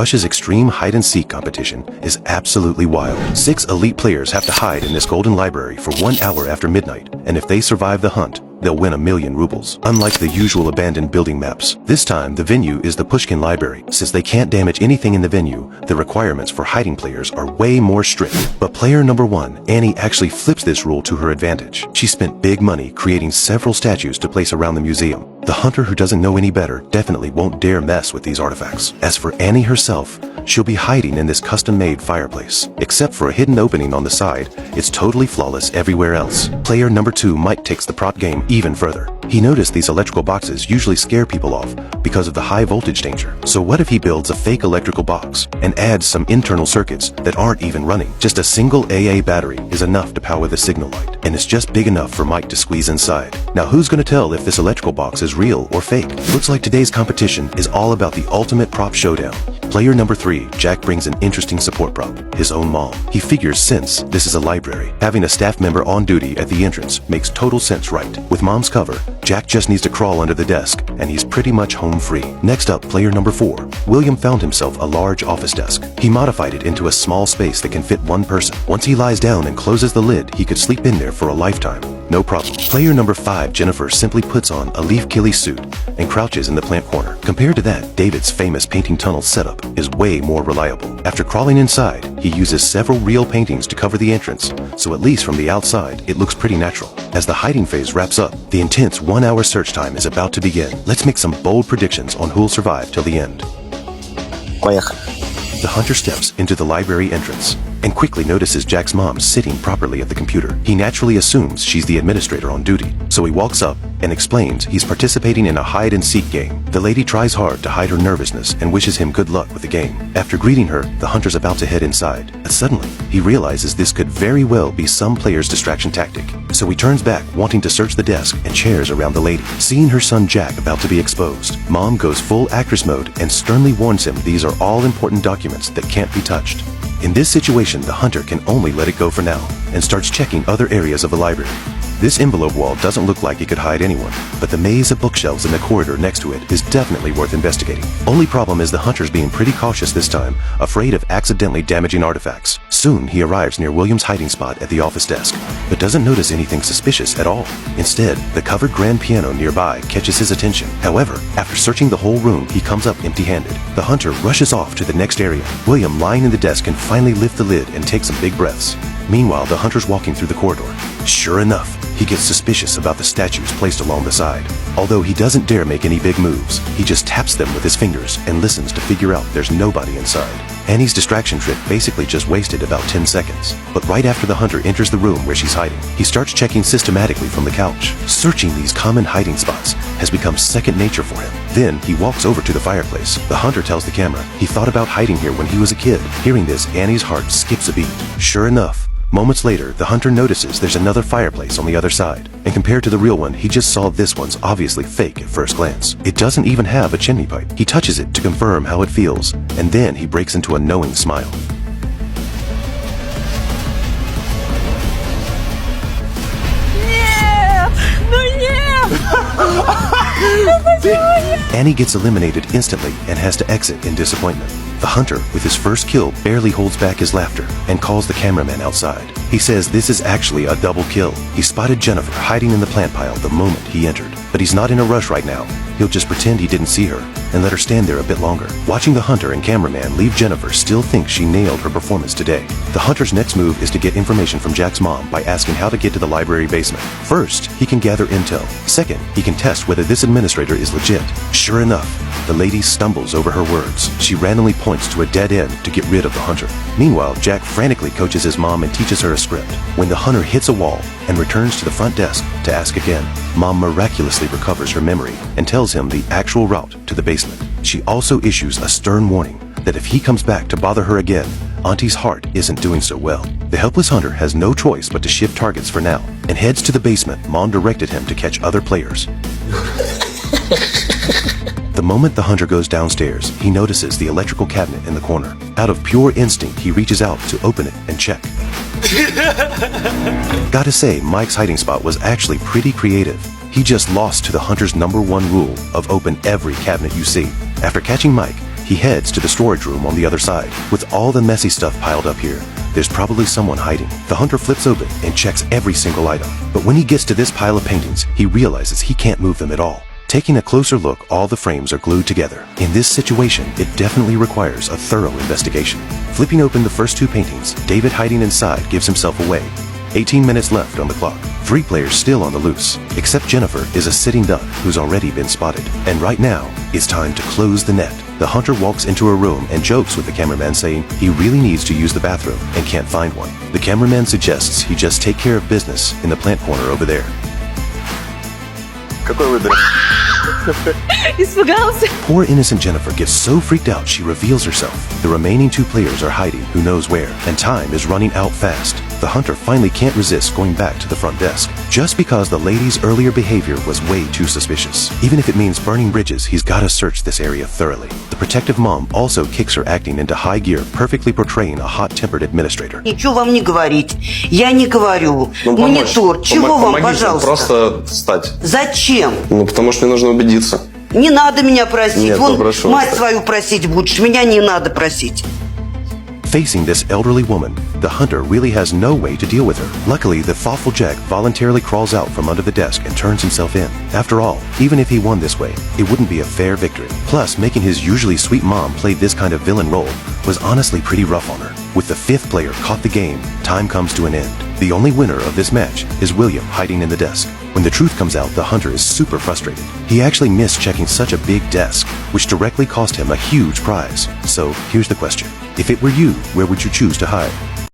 Russia's extreme hide-and-seek competition is absolutely wild. 6 elite players have to hide in this golden library for 1 hour after midnight, and if they survive the hunt, they'll win 1,000,000 rubles. Unlike the usual abandoned building maps, this time the venue is the Pushkin Library. Since they can't damage anything in the venue, the requirements for hiding players are way more strict. But player number 1, Annie, actually flips this rule to her advantage. She spent big money creating several statues to place around the museum. The hunter who doesn't know any better definitely won't dare mess with these artifacts. As for Annie herself, she'll be hiding in this custom-made fireplace. Except for a hidden opening on the side, it's totally flawless everywhere else. Player number 2, Mike, takes the prop game even further. He noticed these electrical boxes usually scare people off because of the high voltage danger. So what if he builds a fake electrical box and adds some internal circuits that aren't even running? Just a single AA battery is enough to power the signal light, and it's just big enough for Mike to squeeze inside. Now who's gonna tell if this electrical box is real or fake? Looks like today's competition is all about the ultimate prop showdown. Player number 3, Jack, brings an interesting support prop, his own mom. He figures since this is a library, having a staff member on duty at the entrance makes total sense, right? With mom's cover, Jack just needs to crawl under the desk, and he's pretty much home free. Next up, player number 4, William found himself a large office desk. He modified it into a small space that can fit 1 person. Once he lies down and closes the lid, he could sleep in there for a lifetime. No problem. Player number 5, Jennifer, simply puts on a leaf killie suit and crouches in the plant corner. Compared to that, David's famous painting tunnel setup is way more reliable. After crawling inside, he uses several real paintings to cover the entrance, so at least from the outside, it looks pretty natural. As the hiding phase wraps up, the intense 1-hour search time is about to begin. Let's make some bold predictions on who'll survive till the end. The hunter steps into the library entrance and quickly notices Jack's mom sitting properly at the computer. He naturally assumes she's the administrator on duty, so he walks up and explains he's participating in a hide-and-seek game. The lady tries hard to hide her nervousness and wishes him good luck with the game. After greeting her, the hunter's about to head inside, but suddenly, he realizes this could very well be some player's distraction tactic. So he turns back, wanting to search the desk and chairs around the lady. Seeing her son Jack about to be exposed, Mom goes full actress mode and sternly warns him these are all important documents that can't be touched. In this situation, the hunter can only let it go for now and starts checking other areas of the library. This envelope wall doesn't look like it could hide anyone, but the maze of bookshelves in the corridor next to it is definitely worth investigating. Only problem is the hunter's being pretty cautious this time, afraid of accidentally damaging artifacts. Soon, he arrives near William's hiding spot at the office desk, but doesn't notice anything suspicious at all. Instead, the covered grand piano nearby catches his attention. However, after searching the whole room, he comes up empty-handed. The hunter rushes off to the next area. William, lying in the desk, can finally lift the lid and take some big breaths. Meanwhile, the hunter's walking through the corridor. Sure enough, he gets suspicious about the statues placed along the side. Although he doesn't dare make any big moves, he just taps them with his fingers and listens to figure out there's nobody inside. Annie's distraction trick basically just wasted about 10 seconds. But right after the hunter enters the room where she's hiding, he starts checking systematically from the couch. Searching these common hiding spots has become second nature for him. Then he walks over to the fireplace. The hunter tells the camera he thought about hiding here when he was a kid. Hearing this, Annie's heart skips a beat. Sure enough, moments later, the hunter notices there's another fireplace on the other side, and compared to the real one, he just saw this one's obviously fake at first glance. It doesn't even have a chimney pipe. He touches it to confirm how it feels, and then he breaks into a knowing smile. Annie gets eliminated instantly and has to exit in disappointment. The hunter, with his first kill, barely holds back his laughter and calls the cameraman outside. He says this is actually a double kill. He spotted Jennifer hiding in the plant pile the moment he entered, but he's not in a rush right now. He'll just pretend he didn't see her and let her stand there a bit longer. Watching the hunter and cameraman leave, Jennifer still thinks she nailed her performance today. The hunter's next move is to get information from Jack's mom by asking how to get to the library basement. First, he can gather intel. Second, he can test whether this administrator is legit. Sure enough, the lady stumbles over her words. She randomly points to a dead end to get rid of the hunter. Meanwhile, Jack frantically coaches his mom and teaches her a script. When the hunter hits a wall and returns to the front desk to ask again, Mom miraculously recovers her memory and tells him the actual route to the basement. She also issues a stern warning that if he comes back to bother her again, Auntie's heart isn't doing so well. The helpless hunter has no choice but to shift targets for now and heads to the basement Mom directed him to catch other players. The moment the hunter goes downstairs, he notices the electrical cabinet in the corner. Out of pure instinct, he reaches out to open it and check. Gotta say, Mike's hiding spot was actually pretty creative. He just lost to the hunter's #1 rule of open every cabinet you see. After catching Mike, he heads to the storage room on the other side. With all the messy stuff piled up here, there's probably someone hiding. The hunter flips open and checks every single item. But when he gets to this pile of paintings, he realizes he can't move them at all. Taking a closer look, all the frames are glued together. In this situation, it definitely requires a thorough investigation. Flipping open the first two paintings, David hiding inside gives himself away. 18 minutes left on the clock. 3 players still on the loose, except Jennifer is a sitting duck who's already been spotted. And right now, it's time to close the net. The hunter walks into a room and jokes with the cameraman, saying he really needs to use the bathroom and can't find one. The cameraman suggests he just take care of business in the plant corner over there. Испугался. Poor innocent Jennifer gets so freaked out she reveals herself. The remaining 2 players are hiding who knows where, and time is running out fast. The hunter finally can't resist going back to the front desk, just because the lady's earlier behavior was way too suspicious. Even if it means burning bridges, he's gotta search this area thoroughly. The protective mom also kicks her acting into high gear, perfectly portraying a hot-tempered administrator. Ничего вам не говорить. Я не говорю. Ну, Монитор. Чего вам, помогите пожалуйста? просто встать. Зачем? Ну, потому что мне нужно убедиться. Не надо меня просить. Нет, Вон попрошу мать вас. свою просить будешь. Меня не надо просить. Facing this elderly woman, the hunter really has no way to deal with her. Luckily, the thoughtful Jack voluntarily crawls out from under the desk and turns himself in. After all, even if he won this way, it wouldn't be a fair victory. Plus, making his usually sweet mom play this kind of villain role was honestly pretty rough on her. With the 5th player caught the game, time comes to an end. The only winner of this match is William hiding in the desk. When the truth comes out, the hunter is super frustrated. He actually missed checking such a big desk, which directly cost him a huge prize. So here's the question. If it were you, where would you choose to hide?